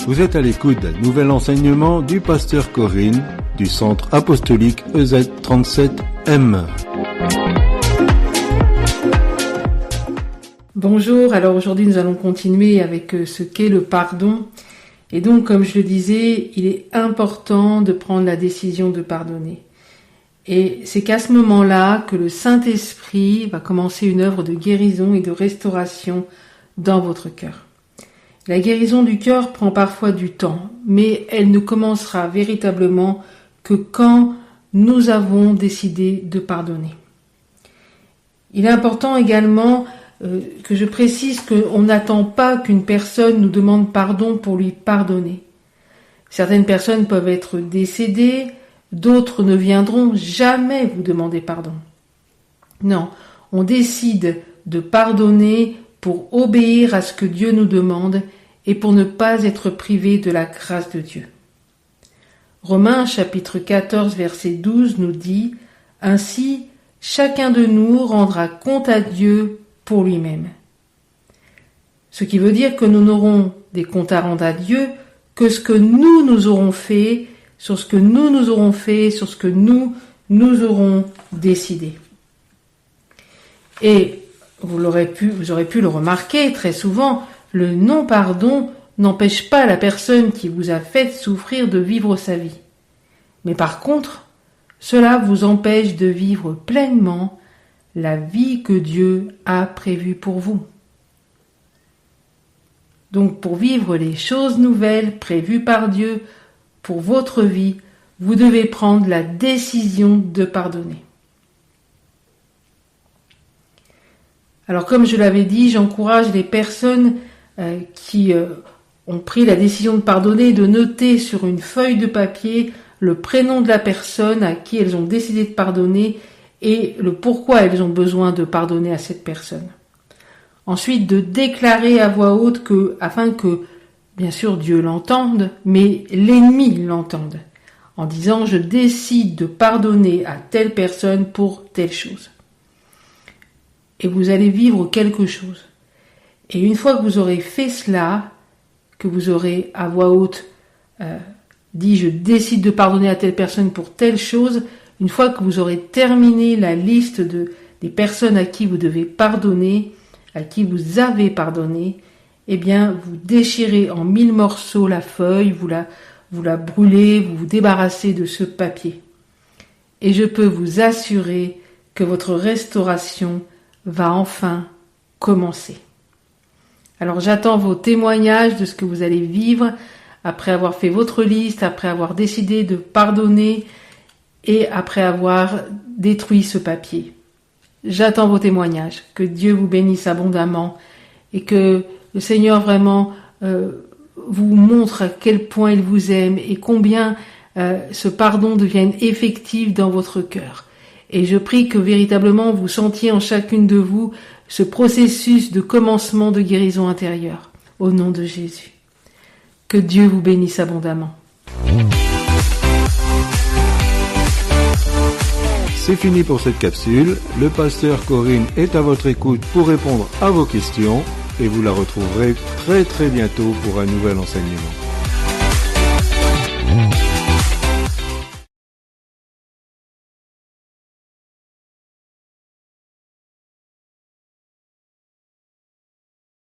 Vous êtes à l'écoute d'un nouvel enseignement du pasteur Corinne du Centre Apostolique EZ37M. Bonjour, alors aujourd'hui nous allons continuer avec ce qu'est le pardon. Et donc, comme je le disais, il est important de prendre la décision de pardonner. Et c'est qu'à ce moment-là que le Saint-Esprit va commencer une œuvre de guérison et de restauration dans votre cœur. La guérison du cœur prend parfois du temps, mais elle ne commencera véritablement que quand nous avons décidé de pardonner. Il est important également que je précise qu'on n'attend pas qu'une personne nous demande pardon pour lui pardonner. Certaines personnes peuvent être décédées, d'autres ne viendront jamais vous demander pardon. Non, on décide de pardonner pour obéir à ce que Dieu nous demande et pour ne pas être privé de la grâce de Dieu. Romains chapitre 14 verset 12 nous dit « Ainsi, chacun de nous rendra compte à Dieu pour lui-même. » Ce qui veut dire que nous n'aurons des comptes à rendre à Dieu que ce que nous aurons fait, sur ce que nous aurons fait, sur ce que nous aurons décidé. Et vous aurez pu le remarquer très souvent, le non-pardon n'empêche pas la personne qui vous a fait souffrir de vivre sa vie. Mais par contre, cela vous empêche de vivre pleinement la vie que Dieu a prévue pour vous. Donc pour vivre les choses nouvelles prévues par Dieu pour votre vie, vous devez prendre la décision de pardonner. Alors comme je l'avais dit, j'encourage les personnes qui ont pris la décision de pardonner de noter sur une feuille de papier le prénom de la personne à qui elles ont décidé de pardonner et le pourquoi elles ont besoin de pardonner à cette personne. Ensuite, de déclarer à voix haute afin que, bien sûr, Dieu l'entende, mais l'ennemi l'entende, en disant « Je décide de pardonner à telle personne pour telle chose ». Et vous allez vivre quelque chose. Et une fois que vous aurez fait cela, que vous aurez à voix haute dit « Je décide de pardonner à telle personne pour telle chose », une fois que vous aurez terminé la liste des personnes à qui vous devez pardonner, à qui vous avez pardonné, eh bien, vous déchirez en 1000 morceaux la feuille, vous la brûlez, vous vous débarrassez de ce papier. Et je peux vous assurer que votre restauration va enfin commencer. Alors j'attends vos témoignages de ce que vous allez vivre après avoir fait votre liste, après avoir décidé de pardonner et après avoir détruit ce papier. J'attends vos témoignages, que Dieu vous bénisse abondamment et que le Seigneur vraiment vous montre à quel point il vous aime et combien ce pardon devienne effectif dans votre cœur. Et je prie que véritablement vous sentiez en chacune de vous ce processus de commencement de guérison intérieure, au nom de Jésus. Que Dieu vous bénisse abondamment. C'est fini pour cette capsule. Le pasteur Corinne est à votre écoute pour répondre à vos questions et vous la retrouverez très très bientôt pour un nouvel enseignement.